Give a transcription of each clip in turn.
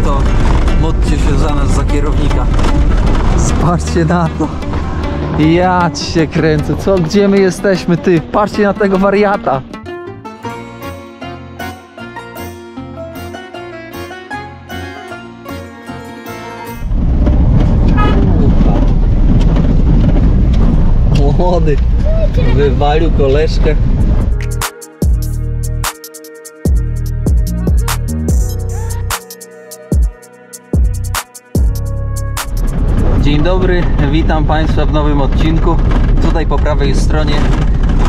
to módlcie się za nas, za kierownika. Spatrzcie na to. Ja ci się kręcę, co? Gdzie my jesteśmy, ty? Patrzcie na tego wariata. Młody wywalił koleżkę. Dzień dobry, witam Państwa w nowym odcinku. Tutaj po prawej stronie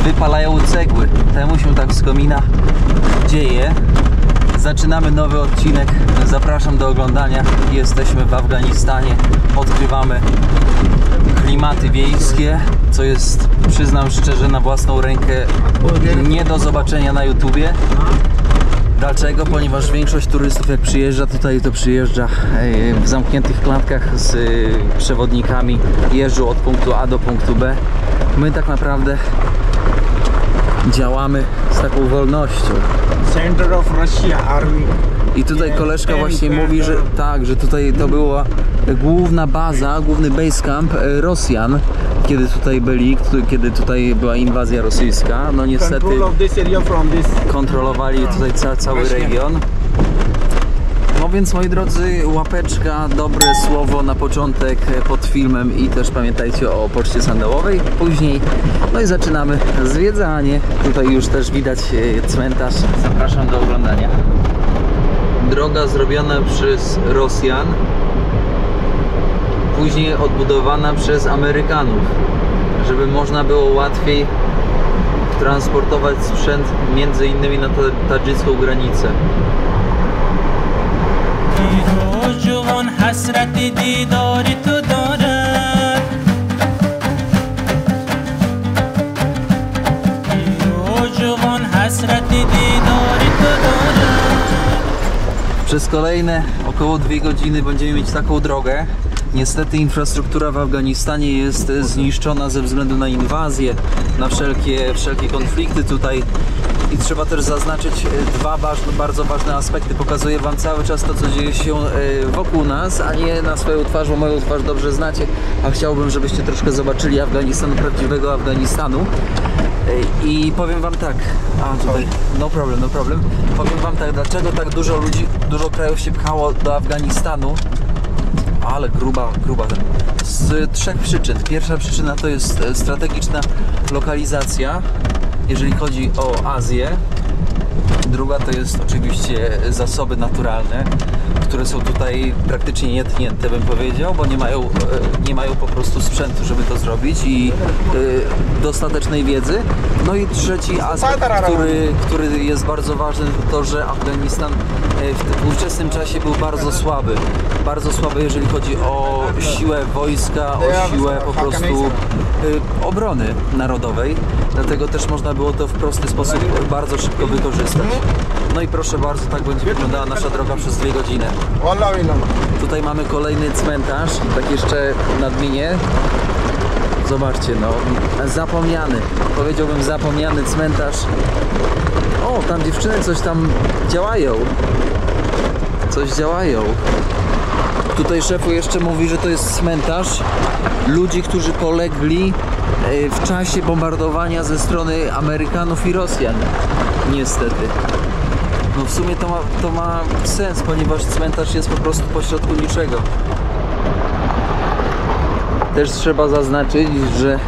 wypalają cegły. Temu się tak z komina dzieje. Zaczynamy nowy odcinek. Zapraszam do oglądania. Jesteśmy w Afganistanie. Odkrywamy klimaty wiejskie, co jest, przyznam szczerze, na własną rękę nie do zobaczenia na YouTubie. Dlaczego? Ponieważ większość turystów jak przyjeżdża tutaj, to przyjeżdża w zamkniętych klatkach z przewodnikami, jeżdżą od punktu A do punktu B. My tak naprawdę działamy z taką wolnością. Center of Russia Army. I tutaj koleżka właśnie mówi, że tak, że tutaj to była główna baza, główny base camp Rosjan, kiedy tutaj byli, kiedy tutaj była inwazja rosyjska. No niestety kontrolowali tutaj cały region. No więc moi drodzy, łapeczka, dobre słowo na początek pod filmem i też pamiętajcie o poczcie sandałowej później. No i zaczynamy zwiedzanie. Tutaj już też widać cmentarz. Zapraszam do oglądania. Droga zrobiona przez Rosjan, później odbudowana przez Amerykanów, żeby można było łatwiej transportować sprzęt między innymi na tadżycką granicę. Przez kolejne około 2 godziny będziemy mieć taką drogę. Niestety infrastruktura w Afganistanie jest zniszczona ze względu na inwazję, na wszelkie konflikty tutaj. I trzeba też zaznaczyć dwa bardzo ważne aspekty. Pokazuję Wam cały czas to, co dzieje się wokół nas, a nie na swoją twarz, bo moją twarz dobrze znacie. A chciałbym, żebyście troszkę zobaczyli Afganistan, prawdziwego Afganistanu. I powiem Wam tak, tutaj, no problem. Powiem Wam tak, dlaczego tak dużo ludzi, dużo krajów się pchało do Afganistanu, ale gruba z 3 przyczyn. Pierwsza przyczyna to jest strategiczna lokalizacja, jeżeli chodzi o Azję. Druga to jest oczywiście zasoby naturalne, które są tutaj praktycznie nietknięte, bym powiedział, bo nie mają po prostu sprzętu, żeby to zrobić i dostatecznej wiedzy. No i trzeci aspekt, który jest bardzo ważny, to że Afganistan w ówczesnym czasie był bardzo słaby, jeżeli chodzi o siłę wojska, o siłę po prostu obrony narodowej. Dlatego też można było to w prosty sposób bardzo szybko wykorzystać. No i proszę bardzo, tak będzie wyglądała nasza droga przez 2 godziny. Tutaj mamy kolejny cmentarz, tak jeszcze nadmienię. Zobaczcie, no, zapomniany, powiedziałbym zapomniany cmentarz. O, tam dziewczyny coś tam działają. Tutaj szefu jeszcze mówi, że to jest cmentarz ludzi, którzy polegli w czasie bombardowania ze strony Amerykanów i Rosjan. Niestety. No w sumie to ma sens, ponieważ cmentarz jest po prostu pośrodku niczego. Też trzeba zaznaczyć, że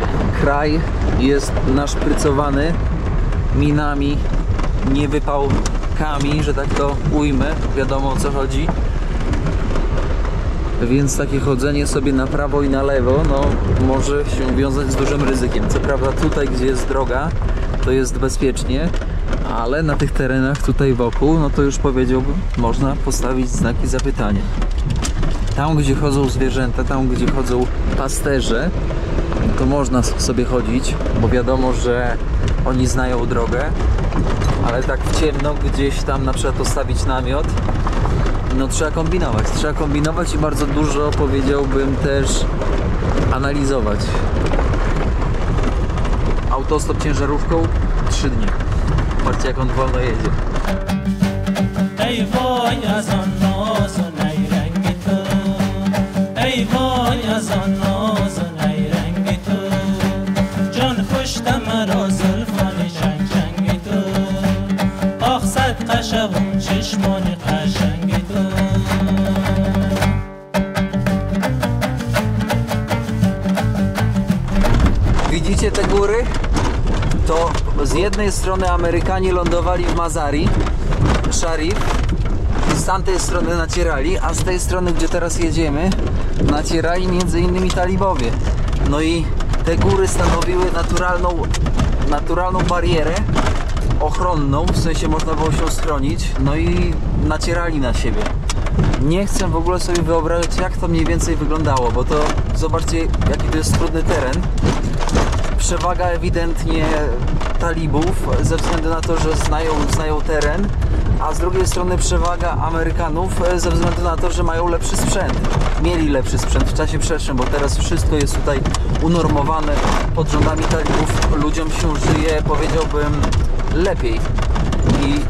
kraj jest naszprycowany minami, nie wypałkami, że tak to ujmę, wiadomo o co chodzi. Więc takie chodzenie sobie na prawo i na lewo, no, może się wiązać z dużym ryzykiem. Co prawda tutaj, gdzie jest droga, to jest bezpiecznie, ale na tych terenach tutaj wokół, no to już powiedziałbym, można postawić znaki zapytania. Tam, gdzie chodzą zwierzęta, tam, gdzie chodzą pasterze, to można sobie chodzić, bo wiadomo, że oni znają drogę, ale tak w ciemno gdzieś tam na przykład postawić namiot, no trzeba kombinować i bardzo dużo, powiedziałbym, też analizować. Autostop ciężarówką 3 dni. Patrzcie, jak on wolno jedzie. چشمان قشنگ تو. Widzicie te góry? To z jednej strony Amerykanie lądowali w Mazari, Sharif, i z tamtej strony nacierali, a z tej strony, gdzie teraz jedziemy, nacierali między innymi talibowie. No i te góry stanowiły naturalną barierę ochronną, w sensie można było się schronić, no i nacierali na siebie. Nie chcę w ogóle sobie wyobrazić, jak to mniej więcej wyglądało, bo to zobaczcie, jaki to jest trudny teren. Przewaga ewidentnie talibów ze względu na to, że znają teren, a z drugiej strony przewaga Amerykanów ze względu na to, że mają lepszy sprzęt. Mieli lepszy sprzęt w czasie przeszłym, bo teraz wszystko jest tutaj unormowane. Pod rządami talibów ludziom się żyje, powiedziałbym, lepiej. I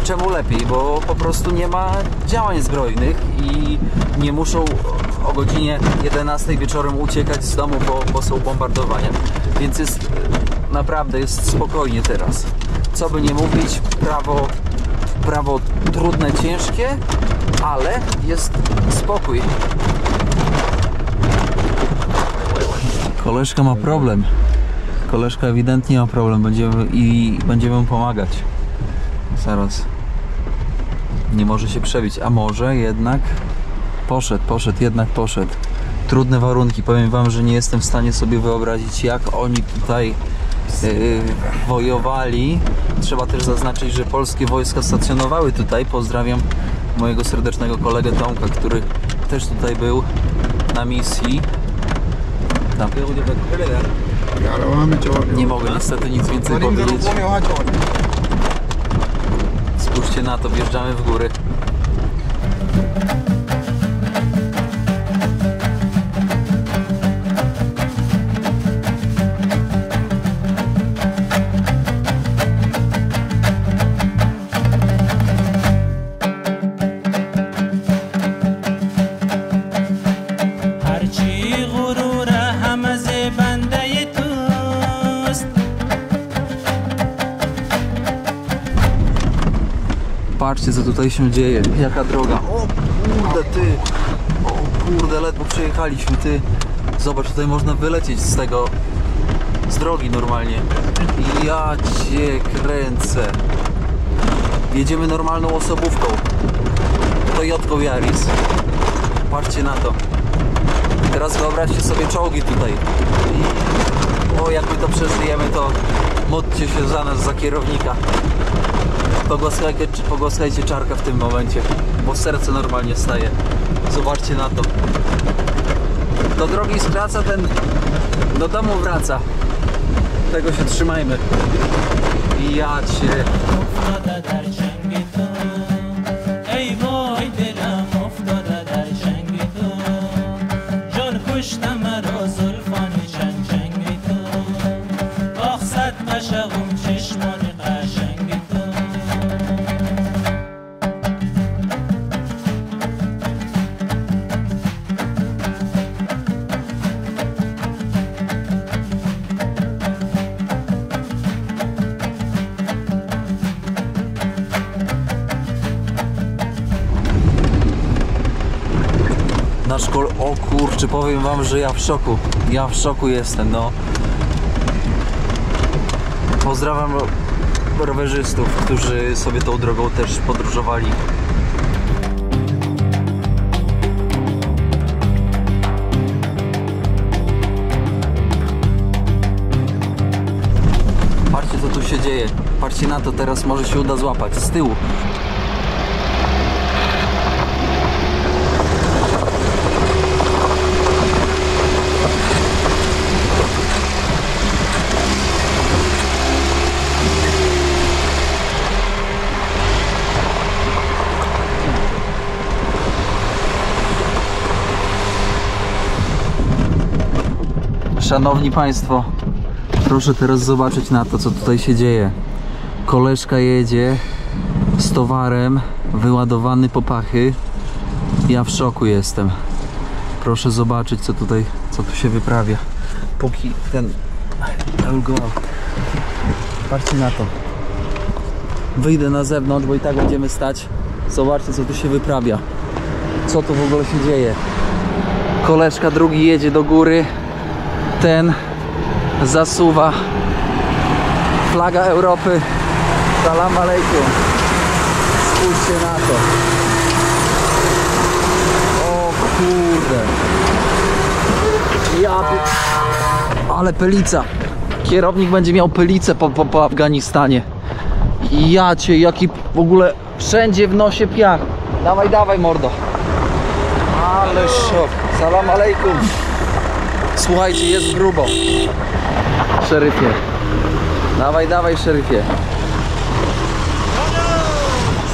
czemu lepiej? Bo po prostu nie ma działań zbrojnych i nie muszą o godzinie 11 wieczorem uciekać z domu, bo są bombardowania. Więc naprawdę jest spokojnie teraz. Co by nie mówić, prawo trudne, ciężkie, ale jest spokój. Koleżka ma problem. Koleżka ewidentnie ma problem. Będziemy mu pomagać. Zaraz. Nie może się przebić, a może jednak poszedł. Trudne warunki. Powiem wam, że nie jestem w stanie sobie wyobrazić, jak oni tutaj wojowali. Trzeba też zaznaczyć, że polskie wojska stacjonowały tutaj. Pozdrawiam mojego serdecznego kolegę Tomka, który też tutaj był na misji. Nie mogę niestety nic więcej powiedzieć. Spójrzcie na to, wjeżdżamy w góry. Patrzcie, co tutaj się dzieje, jaka droga. O kurde, ledwo przejechaliśmy, ty. Zobacz, tutaj można wylecieć z drogi normalnie. Ja cię kręcę. Jedziemy normalną osobówką. Toyotką Yaris. Patrzcie na to. Teraz wyobraźcie sobie czołgi tutaj. Jak my to przeżyjemy, to módlcie się za nas, za kierownika. Pogłaskajcie czarka w tym momencie, bo serce normalnie staje. Zobaczcie na to. Do drogi skraca, ten do domu wraca. Tego się trzymajmy. I ja cię. O kurczę, powiem wam, że ja w szoku jestem, no. Pozdrawiam rowerzystów, którzy sobie tą drogą też podróżowali. Patrzcie, co tu się dzieje. Patrzcie na to, teraz może się uda złapać z tyłu. Szanowni Państwo, proszę teraz zobaczyć na to, co tutaj się dzieje. Koleżka jedzie z towarem, wyładowany po pachy. Ja w szoku jestem. Proszę zobaczyć, co tu się wyprawia. Póki ten... I will go out. Patrzcie na to. Wyjdę na zewnątrz, bo i tak będziemy stać. Zobaczcie, co tu się wyprawia. Co tu w ogóle się dzieje. Koleżka drugi jedzie do góry. Ten zasuwa. Flaga Europy. Salam alejkum. Spójrzcie na to. O kurde. Ale pelica. Kierownik będzie miał pelicę po Afganistanie. I ja cię, jaki w ogóle wszędzie w nosie piach. Dawaj, dawaj mordo. Ale szok. Salam alejkum. Słuchajcie, jest grubo. Szeryfie. Dawaj, dawaj szeryfie.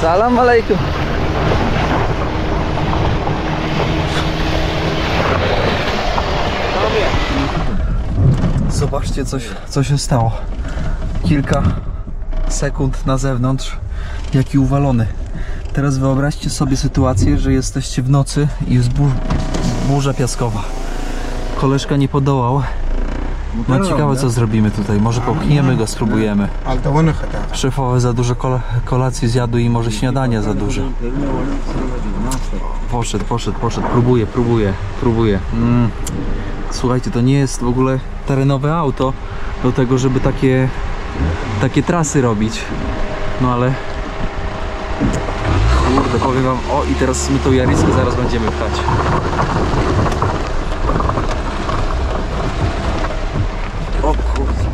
Salam alejkum. Zobaczcie, co się stało. Kilka sekund na zewnątrz, jaki uwalony. Teraz wyobraźcie sobie sytuację, że jesteście w nocy i jest burza piaskowa. Koleżka nie podołał. No ciekawe, co zrobimy tutaj. Może popchniemy go, spróbujemy. Szefowy za dużo kolacji zjadł i może śniadania za duże. Poszedł. Próbuję. Słuchajcie, to nie jest w ogóle terenowe auto do tego, żeby takie trasy robić. No ale kurde, powiem wam, o i teraz my tą Yariskę zaraz będziemy pchać. O kurde,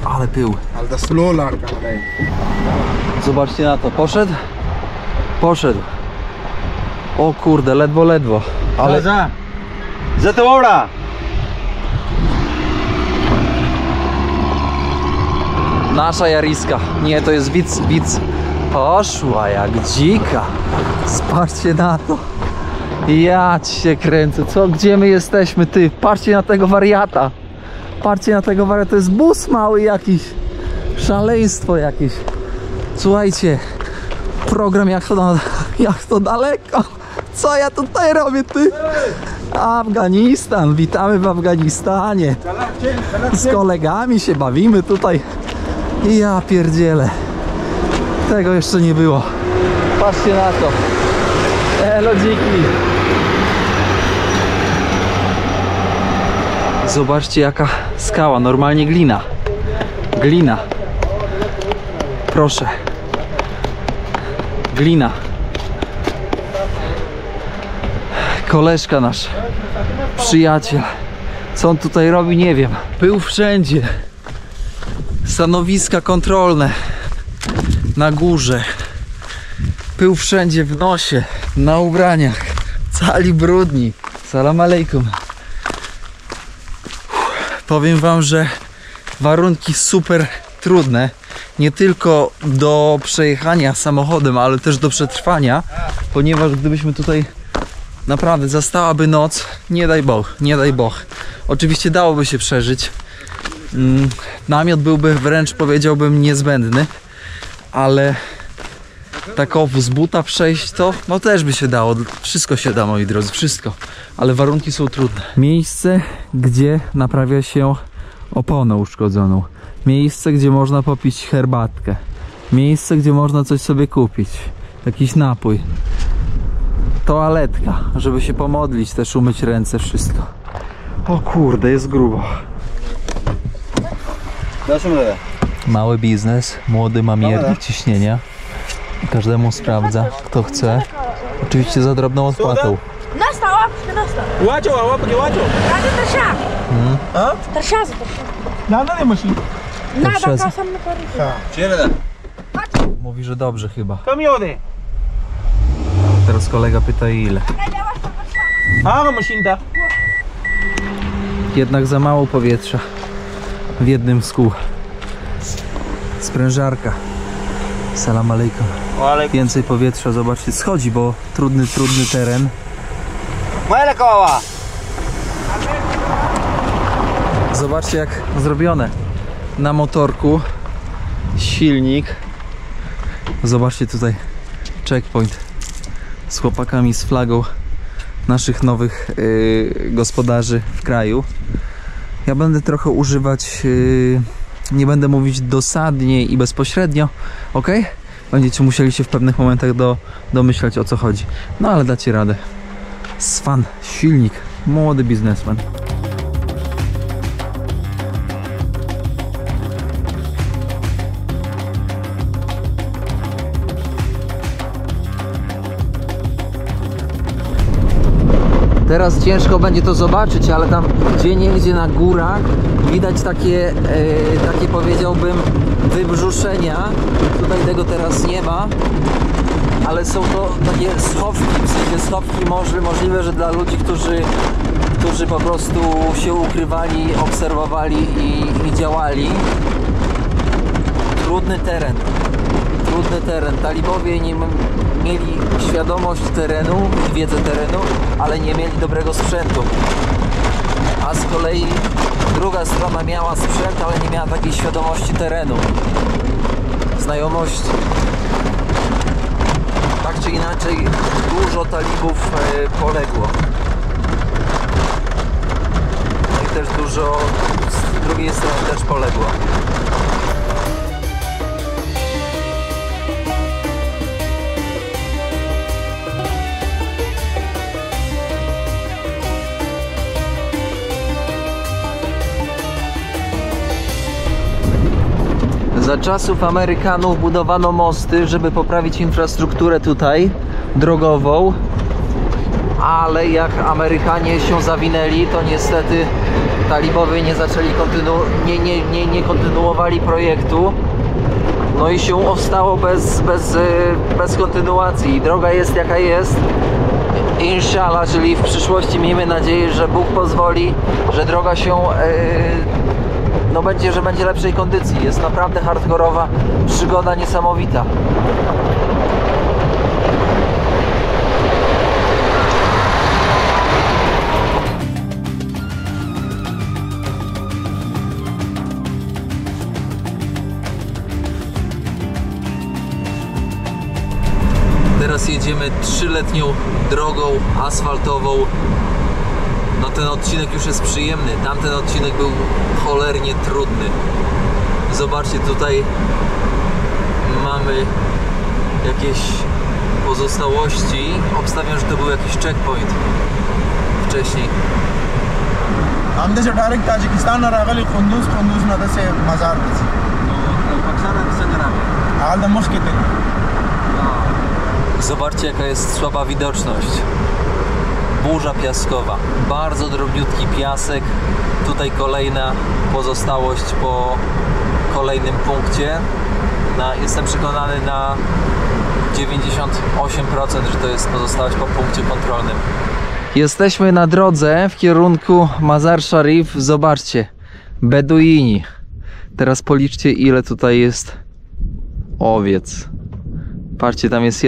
ale pył. Zobaczcie na to, poszedł. O kurde, ledwo. Ale Zatora! nasza Yariska. Nie, to jest widz. Poszła jak dzika. Spatrzcie na to. Ja cię kręcę. Gdzie my jesteśmy, ty? Patrzcie na tego wariata. To jest bus mały jakiś. Szaleństwo jakieś. Słuchajcie. Program jak to daleko. Co ja tutaj robię, ty? Afganistan. Witamy w Afganistanie. Z kolegami się bawimy tutaj. Ja pierdzielę. Tego jeszcze nie było. Patrzcie na to. Lodziki. Zobaczcie, jaka skała. Normalnie glina. Proszę. Glina. Koleżka nasz. Przyjaciel. Co on tutaj robi, nie wiem. Pył wszędzie. Stanowiska kontrolne na górze. Pył wszędzie w nosie, na ubraniach. Cali brudni. Salam alejkum. Powiem wam, że warunki super trudne. Nie tylko do przejechania samochodem, ale też do przetrwania. Ponieważ gdybyśmy tutaj naprawdę zastałaby noc, nie daj Boch. Oczywiście dałoby się przeżyć. Namiot byłby wręcz, powiedziałbym, niezbędny, ale tak z buta przejść to no też by się dało. Wszystko się da, moi drodzy, wszystko, ale warunki są trudne. Miejsce, gdzie naprawia się oponę uszkodzoną. Miejsce, gdzie można popić herbatkę. Miejsce, gdzie można coś sobie kupić. Jakiś napój. Toaletka, żeby się pomodlić, też umyć ręce, wszystko. O kurde, jest grubo. Mały biznes, młody ma miernik ciśnienia. Każdemu sprawdza, kto chce. Oczywiście za drobną odpłatą. Mówi, że dobrze chyba. Teraz kolega pyta, ile. Jednak za mało powietrza w jednym z kół. Sprężarka. Salam alejkum. Więcej powietrza, zobaczcie, schodzi, bo trudny teren. Zobaczcie, jak zrobione. Na motorku silnik. Zobaczcie tutaj checkpoint z chłopakami z flagą naszych nowych gospodarzy w kraju. Ja będę trochę używać nie będę mówić dosadnie i bezpośrednio, ok? Będziecie musieli się w pewnych momentach domyślać, o co chodzi. No ale dacie radę. Swan, silnik, młody biznesmen. Teraz ciężko będzie to zobaczyć, ale tam gdzieniegdzie na górach widać takie powiedziałbym wybrzuszenia. Tutaj tego teraz nie ma, ale są to takie schowki, w sensie schowki możliwe, że dla ludzi, którzy po prostu się ukrywali, obserwowali i działali. Trudny teren. Talibowie nie mieli świadomość terenu, wiedzę terenu, ale nie mieli dobrego sprzętu. A z kolei druga strona miała sprzęt, ale nie miała takiej świadomości terenu, znajomości. Tak czy inaczej dużo talibów poległo. No i też dużo z drugiej strony też poległo. Za czasów Amerykanów budowano mosty, żeby poprawić infrastrukturę tutaj drogową, ale jak Amerykanie się zawinęli, to niestety talibowie nie zaczęli nie kontynuowali projektu. No i się powstało bez kontynuacji. Droga jest jaka jest. Inshallah, czyli w przyszłości miejmy nadzieję, że Bóg pozwoli, że droga się że będzie lepszej kondycji. Jest naprawdę hardkorowa, przygoda niesamowita. Teraz jedziemy 3-letnią drogą asfaltową. No ten odcinek już jest przyjemny, tamten odcinek był cholernie trudny. Zobaczcie, tutaj mamy jakieś pozostałości. Obstawiam, że to był jakiś checkpoint wcześniej. हमने से direct Tajikistan और अगली कुंदूज नदी से मज़ार हाल द मुश्किल. Zobaczcie, jaka jest słaba widoczność. Burza piaskowa, bardzo drobniutki piasek. Tutaj kolejna pozostałość po kolejnym punkcie. Jestem przekonany na 98%, że to jest pozostałość po punkcie kontrolnym. Jesteśmy na drodze w kierunku Mazar Sharif. Zobaczcie, Beduini. Teraz policzcie, ile tutaj jest owiec. Patrzcie, tam jest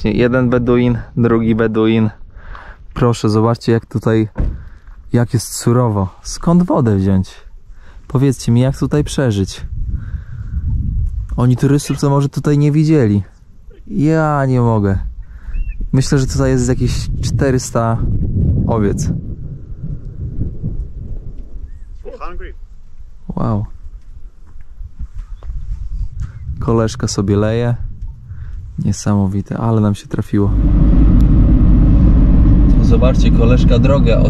jeden Beduin, drugi Beduin. Proszę, zobaczcie, jak tutaj, jak jest surowo. Skąd wodę wziąć? Powiedzcie mi, jak tutaj przeżyć? Oni turystów to może tutaj nie widzieli. Ja nie mogę. Myślę, że tutaj jest jakieś 400 owiec. Wow. Koleżka sobie leje. Niesamowite, ale nam się trafiło. Zobaczcie, koleżka drogę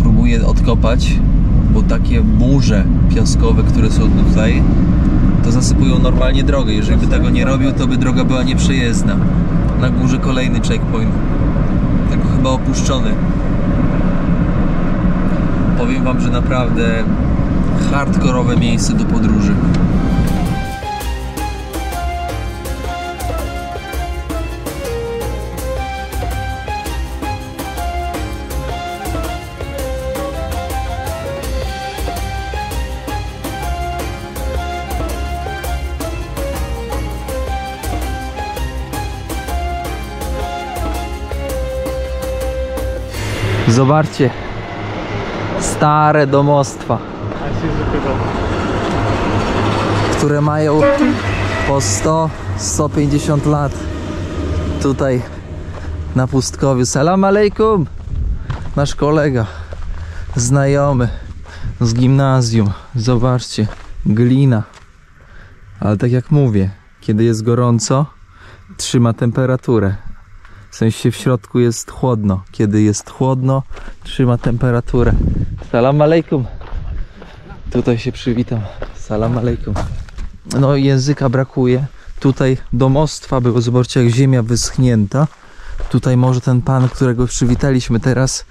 próbuje odkopać, bo takie burze piaskowe, które są tutaj, to zasypują normalnie drogę. Jeżeli by tego nie robił, to by droga była nieprzejezdna. Na górze kolejny checkpoint, tak chyba opuszczony. Powiem wam, że naprawdę hardkorowe miejsce do podróży. Zobaczcie, stare domostwa, które mają po 100-150 lat. Tutaj na pustkowiu. Salam alejkum! Nasz kolega, znajomy z gimnazjum. Zobaczcie, glina. Ale tak jak mówię, kiedy jest gorąco, trzyma temperaturę. W sensie w środku jest chłodno. Kiedy jest chłodno, trzyma temperaturę. Salam alejkum. Tutaj się przywitam. Salam alejkum. No języka brakuje. Tutaj domostwa było, zobaczcie jak ziemia wyschnięta. Tutaj może ten pan, którego przywitaliśmy teraz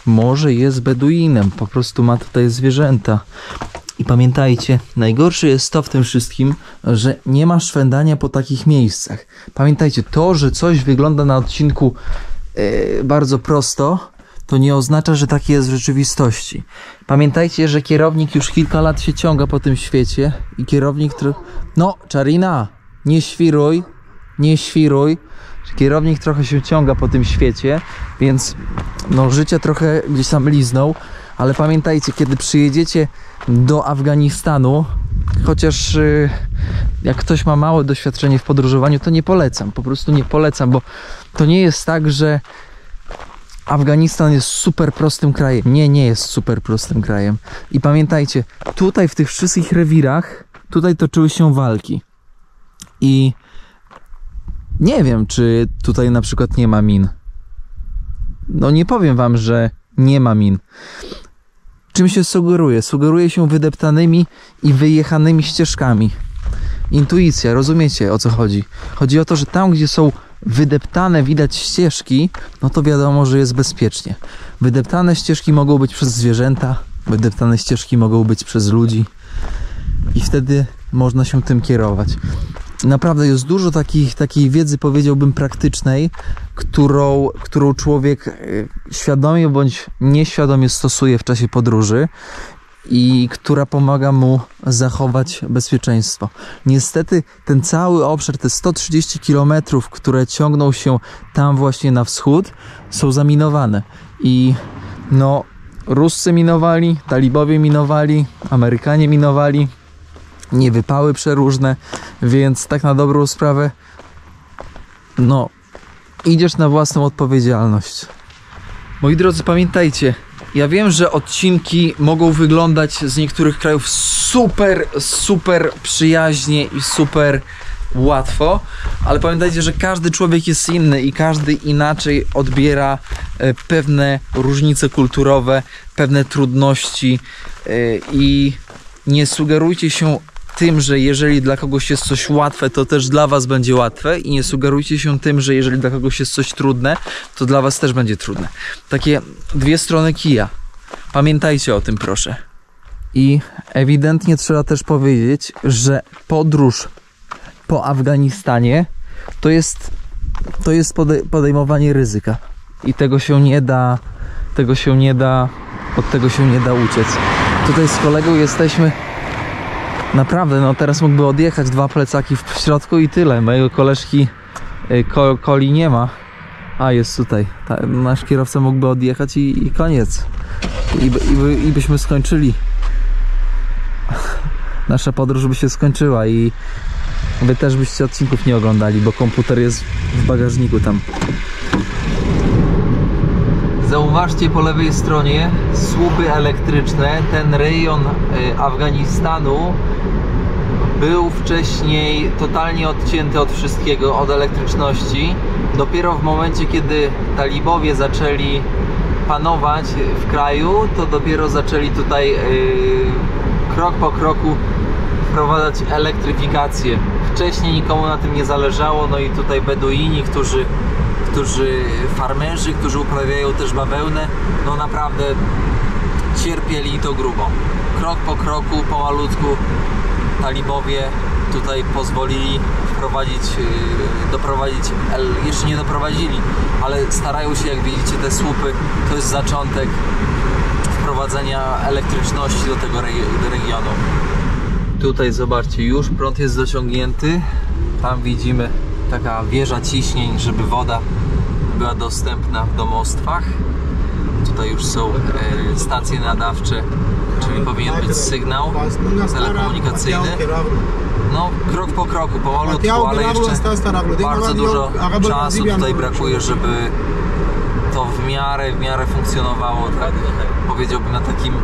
może jest Beduinem. Po prostu ma tutaj zwierzęta. I pamiętajcie, najgorsze jest to w tym wszystkim, że nie ma szwendania po takich miejscach. Pamiętajcie, to, że coś wygląda na odcinku bardzo prosto, to nie oznacza, że takie jest w rzeczywistości. Pamiętajcie, że kierownik już kilka lat się ciąga po tym świecie i kierownik, no, Czarina, nie świruj, nie świruj. Kierownik trochę się ciąga po tym świecie, więc no, życie trochę gdzieś tam liznął, ale pamiętajcie, kiedy przyjedziecie do Afganistanu, chociaż jak ktoś ma małe doświadczenie w podróżowaniu, to nie polecam, po prostu nie polecam, bo to nie jest tak, że Afganistan jest super prostym krajem. Nie jest super prostym krajem. I pamiętajcie, tutaj w tych wszystkich rewirach, tutaj toczyły się walki. I nie wiem, czy tutaj na przykład nie ma min. No nie powiem wam, że nie ma min. Czym się sugeruje? Sugeruje się wydeptanymi i wyjechanymi ścieżkami. Intuicja, rozumiecie o co chodzi? Chodzi o to, że tam, gdzie są wydeptane, widać ścieżki, no to wiadomo, że jest bezpiecznie. Wydeptane ścieżki mogą być przez zwierzęta, wydeptane ścieżki mogą być przez ludzi i wtedy można się tym kierować. Naprawdę jest dużo takiej wiedzy, powiedziałbym, praktycznej, którą człowiek świadomie bądź nieświadomie stosuje w czasie podróży i która pomaga mu zachować bezpieczeństwo. Niestety ten cały obszar, te 130 km, które ciągną się tam właśnie na wschód, są zaminowane. I no, Ruscy minowali, Talibowie minowali, Amerykanie minowali, niewypały przeróżne, więc tak na dobrą sprawę, no, idziesz na własną odpowiedzialność. Moi drodzy, pamiętajcie, ja wiem, że odcinki mogą wyglądać z niektórych krajów super przyjaźnie i super łatwo, ale pamiętajcie, że każdy człowiek jest inny i każdy inaczej odbiera pewne różnice kulturowe, pewne trudności i nie sugerujcie się tym, że jeżeli dla kogoś jest coś łatwe, to też dla was będzie łatwe i nie sugerujcie się tym, że jeżeli dla kogoś jest coś trudne, to dla was też będzie trudne. Takie dwie strony kija. Pamiętajcie o tym, proszę. I ewidentnie trzeba też powiedzieć, że podróż po Afganistanie to jest podejmowanie ryzyka i od tego się nie da uciec. Tutaj z kolegą jesteśmy. Naprawdę, no teraz mógłby odjechać, 2 plecaki w środku i tyle. Mojego koleżki Coli nie ma. A, jest tutaj. Nasz kierowca mógłby odjechać i koniec. I byśmy skończyli. Nasza podróż by się skończyła i wy też byście odcinków nie oglądali, bo komputer jest w bagażniku tam. Zauważcie po lewej stronie słupy elektryczne. Ten rejon Afganistanu był wcześniej totalnie odcięty od wszystkiego, od elektryczności. Dopiero w momencie, kiedy talibowie zaczęli panować w kraju, to dopiero zaczęli tutaj krok po kroku wprowadzać elektryfikację. Wcześniej nikomu na tym nie zależało, no i tutaj Beduini, farmerzy, którzy uprawiają też bawełnę, no naprawdę cierpieli i to grubo. Krok po kroku, pomalutku talibowie tutaj pozwolili doprowadzić, jeszcze nie doprowadzili, ale starają się, jak widzicie, te słupy, to jest zaczątek wprowadzenia elektryczności do tego regionu. Tutaj zobaczcie, już prąd jest dociągnięty, tam widzimy taka wieża ciśnień, żeby woda była dostępna w domostwach. Tutaj już są stacje nadawcze, czyli powinien być sygnał telekomunikacyjny. No, krok po kroku, pomalutku, ale jeszcze bardzo dużo czasu tutaj brakuje, żeby to w miarę funkcjonowało, tak powiedziałbym, na takim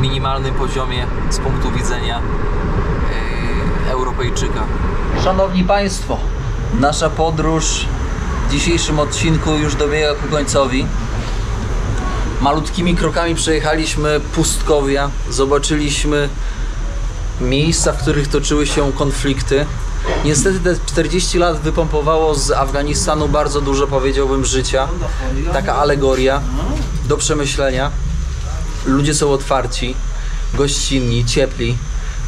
minimalnym poziomie z punktu widzenia Europejczyka. Szanowni Państwo, nasza podróż w dzisiejszym odcinku już dobiega ku końcowi. Malutkimi krokami przejechaliśmy pustkowia, zobaczyliśmy miejsca, w których toczyły się konflikty. Niestety te 40 lat wypompowało z Afganistanu bardzo dużo, powiedziałbym, życia. Taka alegoria do przemyślenia. Ludzie są otwarci, gościnni, ciepli.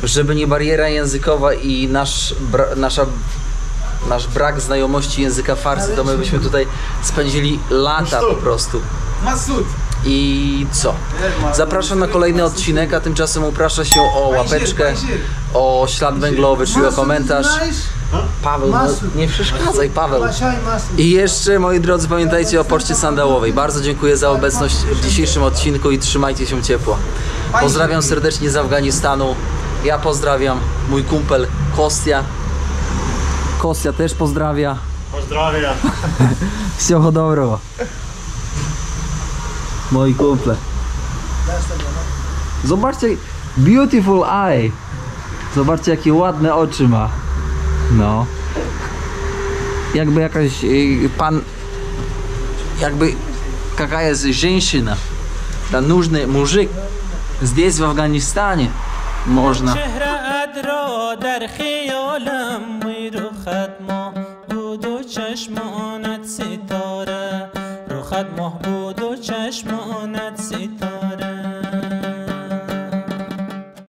Żeby nie bariera językowa i nasz brak znajomości języka farsi, to my byśmy tutaj spędzili lata po prostu. I co? Zapraszam na kolejny odcinek, a tymczasem upraszam się o łapeczkę, o ślad węglowy, czyli o komentarz. Paweł, no, nie przeszkadzaj, Paweł. I jeszcze, moi drodzy, pamiętajcie o poczcie sandałowej. Bardzo dziękuję za obecność w dzisiejszym odcinku i trzymajcie się ciepło. Pozdrawiam serdecznie z Afganistanu. Ja pozdrawiam, mój kumpel Kostya. Kostya też pozdrawia. Pozdrawiam. Всего доброго. Moi kumple. Zobaczcie, beautiful eye. Zobaczcie, jakie ładne oczy ma. No. Jakby jakaś pan... Jakby jakaś женщина. Ta нужный мужик. Здесь в Афганистане можно. چشم آنت ستاره